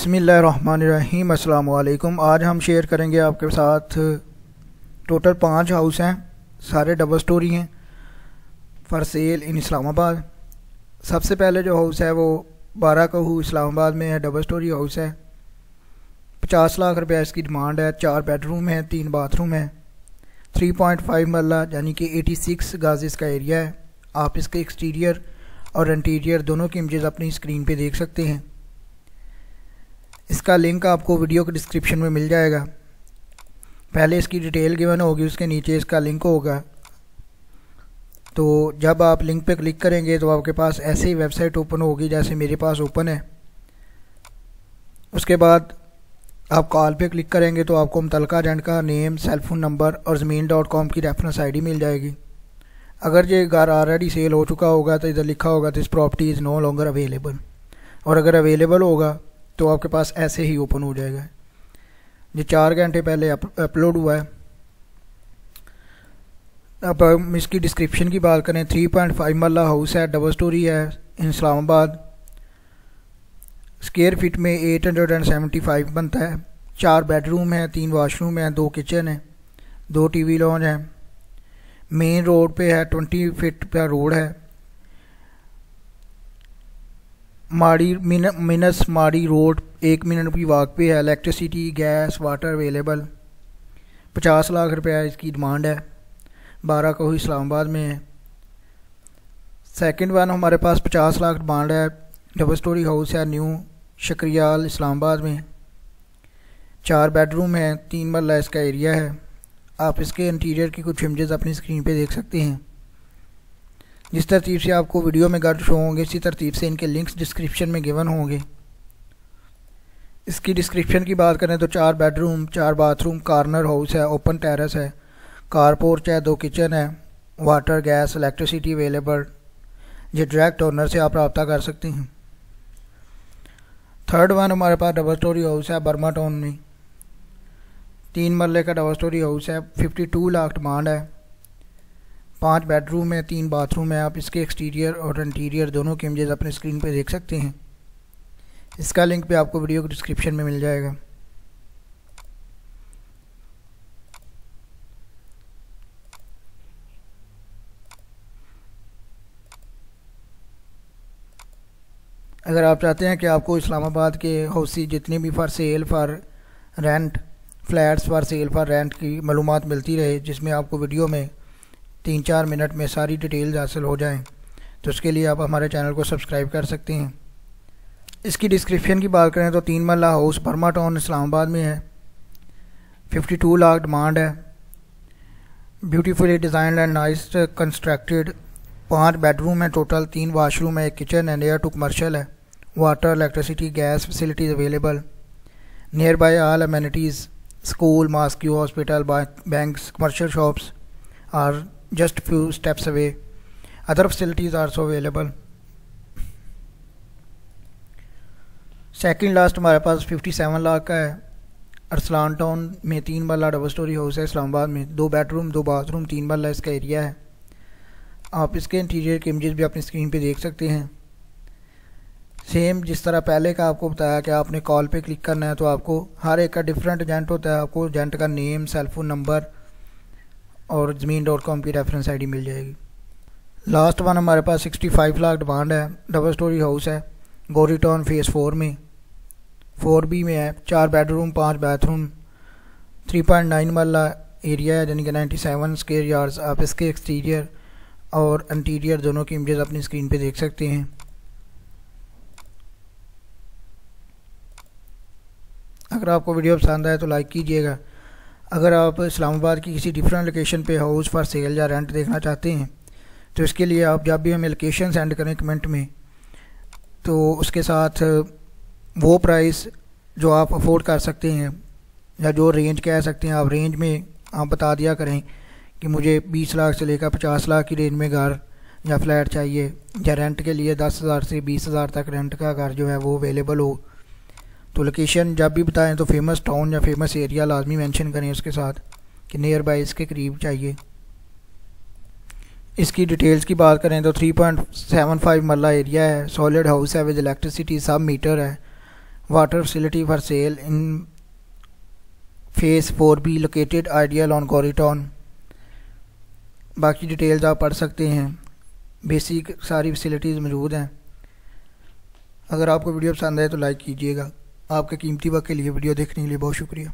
बिस्मिल्लाहिर्रहमानिर्रहीम। अस्सलाम वालेकुम। आज हम शेयर करेंगे आपके साथ टोटल 5 हाउस हैं, सारे डबल स्टोरी हैं, फॉर सेल इन इस्लामाबाद। सबसे पहले जो हाउस है वो 12 कहू इस्लामाबाद में है, डबल स्टोरी हाउस है। 50 लाख रुपये इसकी डिमांड है। 4 बेडरूम है, 3 बाथरूम है, 3.5 मरला यानी कि 86 गाजिस का एरिया है। आप इसके एक्सटीरियर और इंटीरियर दोनों की इमेजेस अपनी स्क्रीन पे देख सकते हैं। इसका लिंक आपको वीडियो के डिस्क्रिप्शन में मिल जाएगा। पहले इसकी डिटेल गिवन होगी, उसके नीचे इसका लिंक होगा। तो जब आप लिंक पे क्लिक करेंगे तो आपके पास ऐसे ही वेबसाइट ओपन होगी जैसे मेरे पास ओपन है। उसके बाद आप कॉल पे क्लिक करेंगे तो आपको मुतलका एजेंट का नेम, सेलफोन नंबर और ज़मीन.com की रेफरेंस आईडी मिल जाएगी। अगर ये घर ऑलरेडी सेल हो चुका होगा तो इधर लिखा होगा this property is no longer available, और अगर अवेलेबल होगा तो आपके पास ऐसे ही ओपन हो जाएगा। ये 4 घंटे पहले अपलोड हुआ है। अब हम इसकी डिस्क्रिप्शन की बात करें, 3.5 मरला हाउस है, डबल स्टोरी है इन इस्लामाबाद। स्क्वायर फीट में 875 बनता है। 4 बेडरूम है, 3 वाशरूम है, 2 किचन है, 2 टीवी लॉन्ज है। मेन रोड पे है, 20 फीट का रोड है। माड़ी मिनस माड़ी रोड 1 मिनट की वॉक पे है। Electricity, gas, water available. 50 lakh रुपया इसकी डिमांड है। 12 कहू इस्लामाबाद में है। सेकंड वन हमारे पास 50 लाख डिमांड है, डबल स्टोरी हाउस है, न्यू शक्रियाल इस्लामाबाद में। 4 बेडरूम है, 3 मरला इसका एरिया है। आप इसके इंटीरियर की कुछ इमेजेस अपनी स्क्रीन पे देख सकते हैं। जिस तरतीब से आपको वीडियो में घर शो होंगे इसी तरतीब से इनके लिंक्स डिस्क्रिप्शन में गिवन होंगे। इसकी डिस्क्रिप्शन की बात करें तो 4 बेडरूम, 4 बाथरूम, कॉर्नर हाउस है, ओपन टेरेस है, कार पोर्च है, 2 किचन है, वाटर, गैस, इलेक्ट्रिसिटी अवेलेबल। ये डायरेक्ट ओनर से आप रब्ता कर सकते हैं। थर्ड वन हमारे पास डबल स्टोरी हाउस है बर्मा टाउन में। 3 मरले का डबल स्टोरी हाउस है, 52 लाख डिमांड है। 5 बेडरूम है, 3 बाथरूम है। आप इसके एक्सटीरियर और इंटीरियर दोनों की इमेजेस अपने स्क्रीन पे देख सकते हैं। इसका लिंक भी आपको वीडियो के डिस्क्रिप्शन में मिल जाएगा। अगर आप चाहते हैं कि आपको इस्लामाबाद के हाउसी जितनी भी for sale, for rent, flats for sale, for rent की मालूमात मिलती रहे, जिसमें आपको वीडियो में 3-4 मिनट में सारी डिटेल्स हासिल हो जाएं, तो उसके लिए आप हमारे चैनल को सब्सक्राइब कर सकते हैं। इसकी डिस्क्रिप्शन की बात करें तो 3 मरला हाउस बर्मा टाउन इस्लामाबाद में है। 52 लाख डिमांड है। Beautifully designed and nice constructed. 5 bedroom है टोटल, 3 वाशरूम है, 1 किचन है, नियर टू कमर्शियल है। Water, electricity, gas facilities available. Near by all amenities, school, mosque, hospital, banks, commercial shops are just few steps away. Other facilities are also available. Second last हमारे पास 57 लाख का है, Arsalan town में। 3 मरला double storey house है इस्लामाबाद में। 2 bedroom, 2 bathroom, 3 मरला इसका एरिया है। आप इसके इंटीरियर के इमेजेस भी अपनी स्क्रीन पे देख सकते हैं। सेम जिस तरह पहले का आपको बताया कि आपने कॉल पे क्लिक करना है तो आपको हर एक का डिफरेंट एजेंट होता है। आपको एजेंट का नेम, सेलफोन नंबर और ज़मीन.com की रेफरेंस आईडी मिल जाएगी। लास्ट वन हमारे पास 65 लाख डिमांड है, डबल स्टोरी हाउस है, गोरी टाउन फेज़ 4 में, 4B में है। 4 बेडरूम, 5 बाथरूम, 3.9 मरला एरिया है यानी कि 97 स्क्वायर यार्ड्स। आप इसके एक्सटीरियर और इंटीरियर दोनों की इमेजेस अपनी स्क्रीन पे देख सकते हैं। अगर आपको वीडियो पसंद आए तो लाइक कीजिएगा। अगर आप इस्लामाबाद की किसी डिफरेंट लोकेशन पे हाउस फॉर सेल या रेंट देखना चाहते हैं तो इसके लिए आप जब भी हमें लोकेशन सेंड करें कमेंट में, तो उसके साथ वो प्राइस जो आप अफोर्ड कर सकते हैं या जो रेंज कह सकते हैं, आप रेंज में आप बता दिया करें कि मुझे 20 लाख से लेकर 50 लाख की रेंज में घर या फ्लैट चाहिए, या रेंट के लिए 10,000 से 20,000 तक रेंट का घर जो है वो अवेलेबल हो। तो लोकेशन जब भी बताएं तो फेमस टाउन या फेमस एरिया लाजमी मेंशन करें उसके साथ कि नियर बाय इसके करीब चाहिए। इसकी डिटेल्स की बात करें तो 3.75 मरला एरिया है, सॉलिड हाउस है विद इलेक्ट्रिसिटी, सब मीटर है, water facility for sale in phase 4B located ideal on Gauri town. बाकी डिटेल्स आप पढ़ सकते हैं, बेसिक सारी फैसिलिटीज़ मौजूद हैं। अगर आपको वीडियो पसंद आए तो लाइक कीजिएगा। आपके कीमती वक्त के लिए वीडियो देखने के लिए बहुत शुक्रिया।